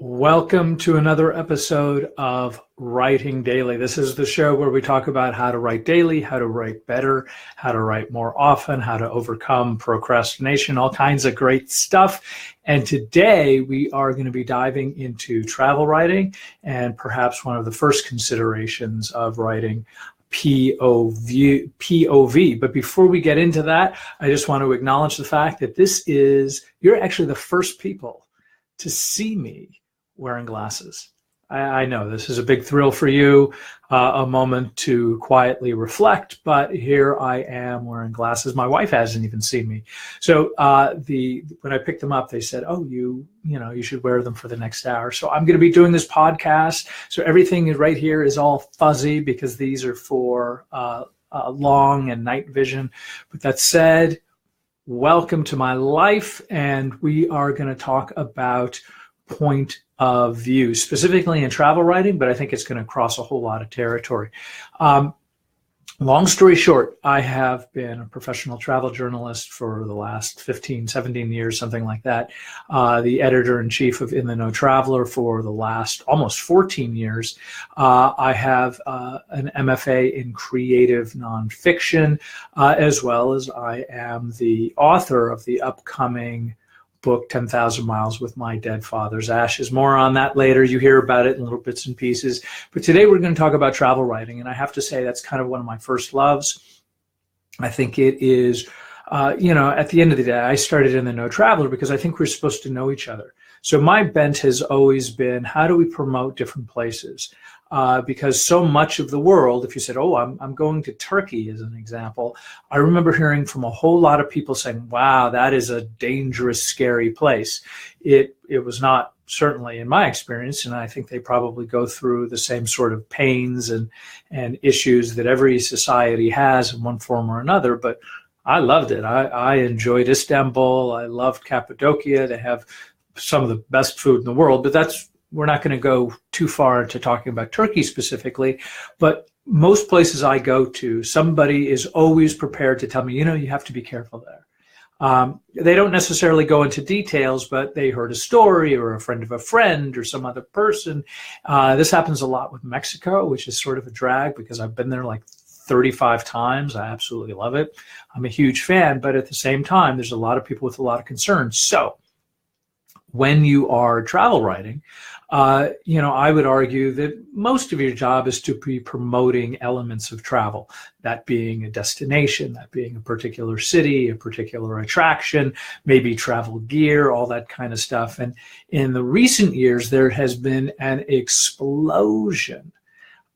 Welcome to another episode of Writing Daily. This is the show where we talk about how to write daily, how to write better, how to write more often, how to overcome procrastination, all kinds of great stuff. And today we are going to be diving into travel writing and perhaps one of the first considerations of writing POV. But before we get into that, I just want to acknowledge the fact that you're actually the first people to see me wearing glasses. I know this is a big thrill for you, a moment to quietly reflect, but here I am wearing glasses. My wife hasn't even seen me. So when I picked them up, they said, "Oh, you should wear them for the next hour." So I'm going to be doing this podcast. So everything right here is all fuzzy because these are for long and night vision. But that said, welcome to my life, and we are going to talk about point of view, specifically in travel writing, but I think it's going to cross a whole lot of territory. Long story short, I have been a professional travel journalist for the last 15, 17 years, something like that. The editor-in-chief of In the Know Traveler for the last almost 14 years. I have an MFA in creative nonfiction, as well as I am the author of the upcoming book, 10,000 Miles with My Dead Father's Ashes. More on that later. You hear about it in little bits and pieces. But today we're going to talk about travel writing. And I have to say that's kind of one of my first loves. I think it is, at the end of the day, I started in the Know Traveler because I think we're supposed to know each other. So my bent has always been, how do we promote different places? Because so much of the world, if you said, "Oh, I'm going to Turkey," as an example, I remember hearing from a whole lot of people saying, "Wow, that is a dangerous, scary place." It was not, certainly in my experience, and I think they probably go through the same sort of pains and issues that every society has in one form or another. But I loved it. I enjoyed Istanbul. I loved Cappadocia. They have some of the best food in the world, but we're not going to go too far into talking about Turkey specifically, but most places I go to, somebody is always prepared to tell me, you have to be careful there. They don't necessarily go into details, but they heard a story or a friend of a friend or some other person. This happens a lot with Mexico, which is sort of a drag because I've been there like 35 times. I absolutely love it. I'm a huge fan, but at the same time, there's a lot of people with a lot of concerns. So when you are travel writing, I would argue that most of your job is to be promoting elements of travel, that being a destination, that being a particular city, a particular attraction, maybe travel gear, all that kind of stuff. And in the recent years, there has been an explosion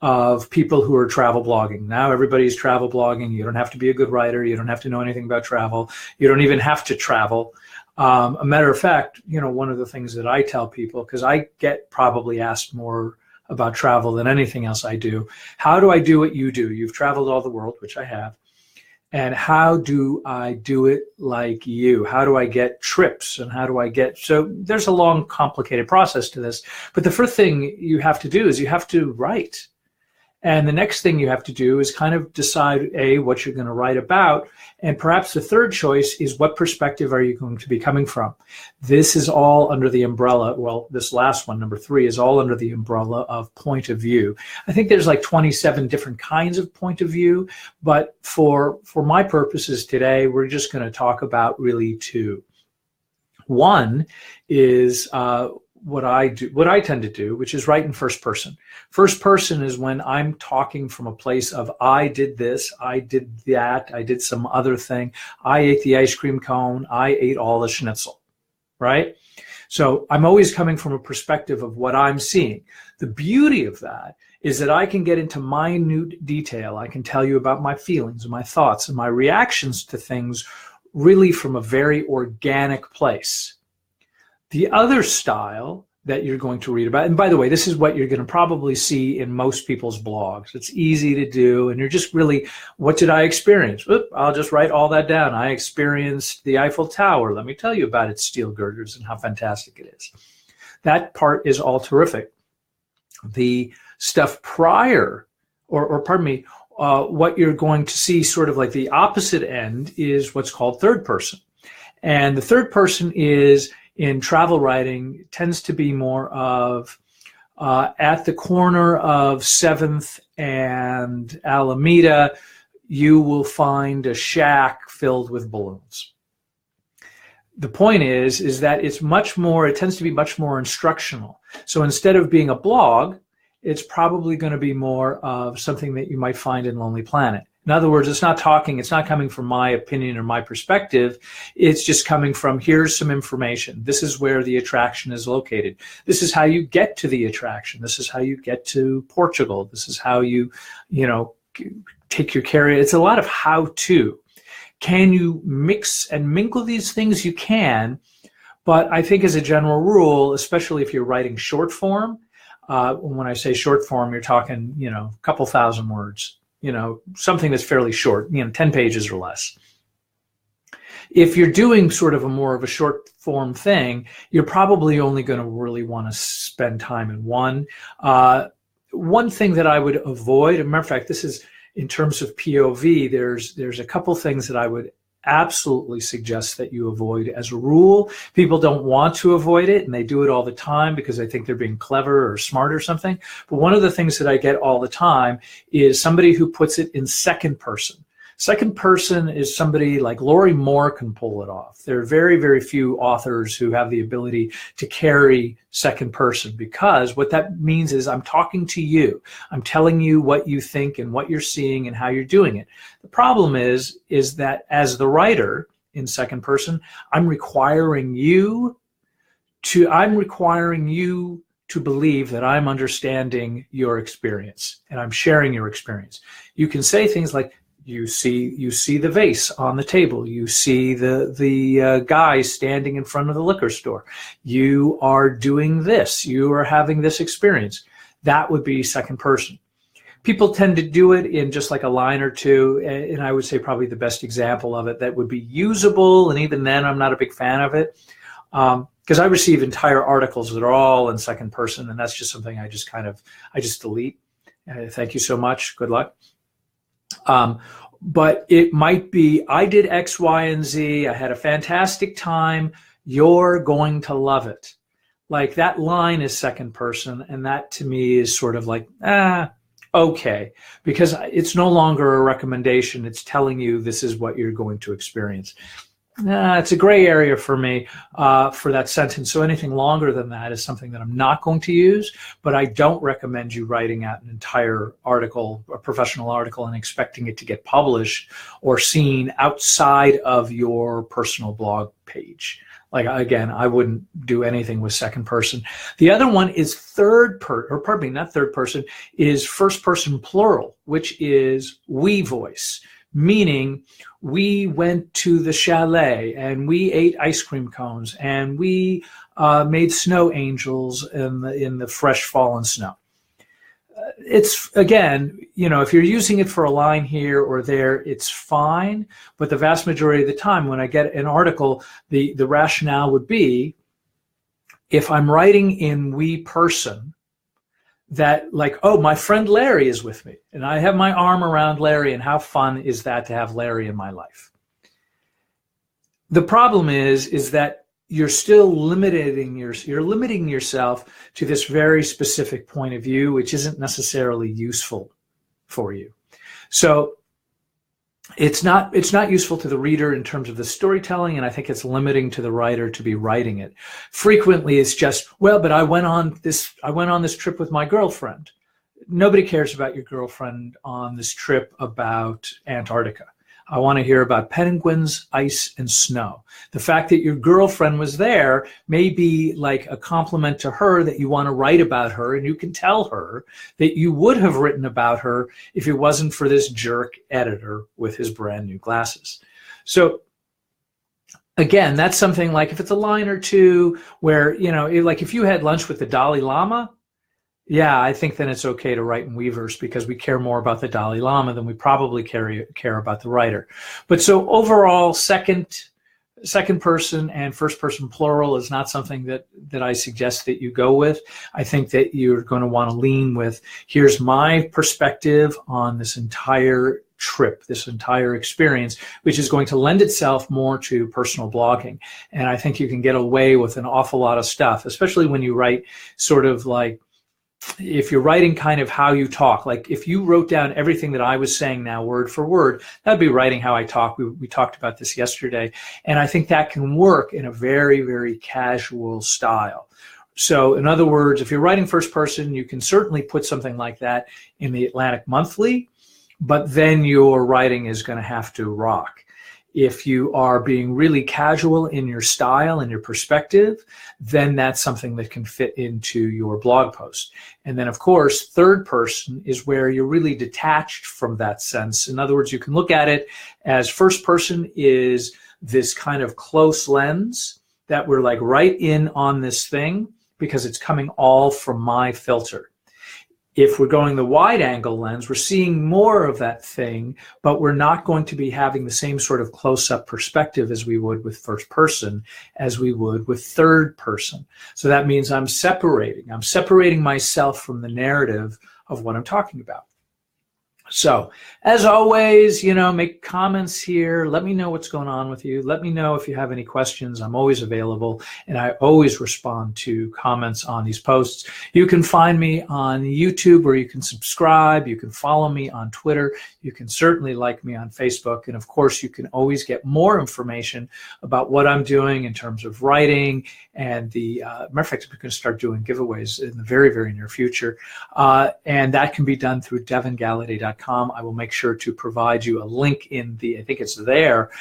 of people who are travel blogging. Now everybody's travel blogging. You don't have to be a good writer. You don't have to know anything about travel. You don't even have to travel. A matter of fact, one of the things that I tell people, because I get probably asked more about travel than anything else I do, how do I do what you do? You've traveled all the world, which I have. And how do I do it like you? How do I get trips? And how do I so there's a long, complicated process to this. But the first thing you have to do is you have to write. And the next thing you have to do is kind of decide, what you're going to write about. And perhaps the third choice is, what perspective are you going to be coming from? This is all under the umbrella. Well, this last one, number 3, is all under the umbrella of point of view. I think there's like 27 different kinds of point of view. But for my purposes today, we're just going to talk about really 2. One is what I tend to do, which is write in first person. First person is when I'm talking from a place of, I did this, I did that, I did some other thing, I ate the ice cream cone, I ate all the schnitzel, right? So I'm always coming from a perspective of what I'm seeing. The beauty of that is that I can get into minute detail. I can tell you about my feelings and my thoughts and my reactions to things really from a very organic place. The other style that you're going to read about, and by the way, this is what you're going to probably see in most people's blogs. It's easy to do, and you're just really, what did I experience? I'll just write all that down. I experienced the Eiffel Tower. Let me tell you about its steel girders and how fantastic it is. That part is all terrific. The stuff prior, or pardon me, what you're going to see sort of like the opposite end is what's called third person. And the third person is in travel writing, it tends to be more of at the corner of 7th and Alameda, you will find a shack filled with balloons. The point is that it tends to be much more instructional. So instead of being a blog, it's probably going to be more of something that you might find in Lonely Planet. In other words, it's not coming from my opinion or my perspective. It's just coming from, here's some information. This is where the attraction is located. This is how you get to the attraction. This is how you get to Portugal. This is how you take your carrier. It's a lot of how-to. Can you mix and mingle these things? You can, but I think as a general rule, especially if you're writing short form, when I say short form, you're talking, a couple thousand words. Something that's fairly short, 10 pages or less. If you're doing sort of more of a short form thing, you're probably only going to really want to spend time in one. One thing that I would avoid, as a matter of fact, this is in terms of POV, there's a couple things that I would absolutely suggest that you avoid as a rule. People don't want to avoid it, and they do it all the time because they think they're being clever or smart or something. But one of the things that I get all the time is somebody who puts it in second person. Second person is somebody like Lori Moore can pull it off. There are very, very few authors who have the ability to carry second person, because what that means is I'm talking to you. I'm telling you what you think and what you're seeing and how you're doing it. The problem is that as the writer in second person, I'm requiring you to believe that I'm understanding your experience and I'm sharing your experience. You can say things like, you see the vase on the table. You see the guy standing in front of the liquor store. You are doing this. You are having this experience. That would be second person. People tend to do it in just like a line or two, and I would say probably the best example of it that would be usable, and even then I'm not a big fan of it, because I receive entire articles that are all in second person, and that's just something I just delete. Thank you so much. Good luck. But it might be, I did X, Y, and Z. I had a fantastic time. You're going to love it. Like, that line is second person. And that to me is sort of like, okay, because it's no longer a recommendation. It's telling you this is what you're going to experience. It's a gray area for me for that sentence. So anything longer than that is something that I'm not going to use, but I don't recommend you writing out an entire article, a professional article, and expecting it to get published or seen outside of your personal blog page. Like, again, I wouldn't do anything with second person. The other one is is first person plural, which is we voice. Meaning, we went to the chalet and we ate ice cream cones and we made snow angels in the fresh fallen snow. It's, again, if you're using it for a line here or there, it's fine. But the vast majority of the time when I get an article, the rationale would be, if I'm writing in we person, that like, oh, my friend Larry is with me and I have my arm around Larry, and how fun is that to have Larry in my life? The problem is that you're still limiting yourself to this very specific point of view, which isn't necessarily useful for you. So it's not useful to the reader in terms of the storytelling, and I think it's limiting to the writer to be writing it. Frequently it's just, well, but I went on this trip with my girlfriend. Nobody cares about your girlfriend on this trip about Antarctica. I want to hear about penguins, ice, and snow. The fact that your girlfriend was there may be like a compliment to her, that you want to write about her, and you can tell her that you would have written about her if it wasn't for this jerk editor with his brand new glasses. So again, that's something like, if it's a line or two where, like if you had lunch with the Dalai Lama, yeah, I think then it's okay to write in Weverse, because we care more about the Dalai Lama than we probably care about the writer. But so overall, second person and first person plural is not something that I suggest that you go with. I think that you're going to want to lean with, here's my perspective on this entire trip, this entire experience, which is going to lend itself more to personal blogging. And I think you can get away with an awful lot of stuff, especially when you write sort of like, if you're writing kind of how you talk, like if you wrote down everything that I was saying now word for word, that'd be writing how I talk. We talked about this yesterday. And I think that can work in a very, very casual style. So in other words, if you're writing first person, you can certainly put something like that in the Atlantic Monthly, but then your writing is going to have to rock. If you are being really casual in your style and your perspective, then that's something that can fit into your blog post. And then, of course, third person is where you're really detached from that sense. In other words, you can look at it as first person is this kind of close lens that we're like right in on this thing because it's coming all from my filter. If we're going the wide angle lens, we're seeing more of that thing, but we're not going to be having the same sort of close-up perspective as we would with first person, as we would with third person. So that means I'm separating myself from the narrative of what I'm talking about. So as always, make comments here. Let me know what's going on with you. Let me know if you have any questions. I'm always available, and I always respond to comments on these posts. You can find me on YouTube, where you can subscribe. You can follow me on Twitter. You can certainly like me on Facebook. And of course, you can always get more information about what I'm doing in terms of writing. And matter of fact, we're going to start doing giveaways in the very, very near future. And that can be done through DevinGalaudet.com. I will make sure to provide you a link in I think it's there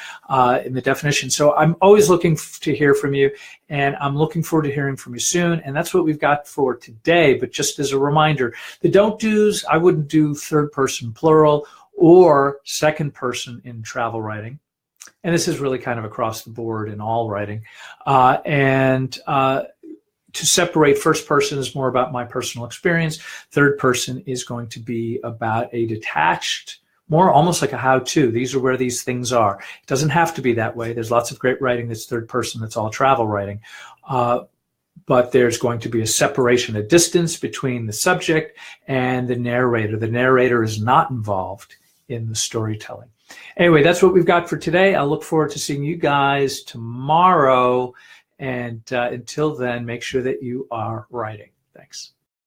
in the definition. So I'm always looking to hear from you, and I'm looking forward to hearing from you soon. And that's what we've got for today. But just as a reminder, the don't do's, I wouldn't do third person plural or second person in travel writing. And this is really kind of across the board in all writing. To separate, first person is more about my personal experience. Third person is going to be about a detached, more almost like a how-to. These are where these things are. It doesn't have to be that way. There's lots of great writing that's third person, that's all travel writing. But there's going to be a separation, a distance between the subject and the narrator. The narrator is not involved in the storytelling. Anyway, that's what we've got for today. I look forward to seeing you guys tomorrow. And until then, make sure that you are writing. Thanks.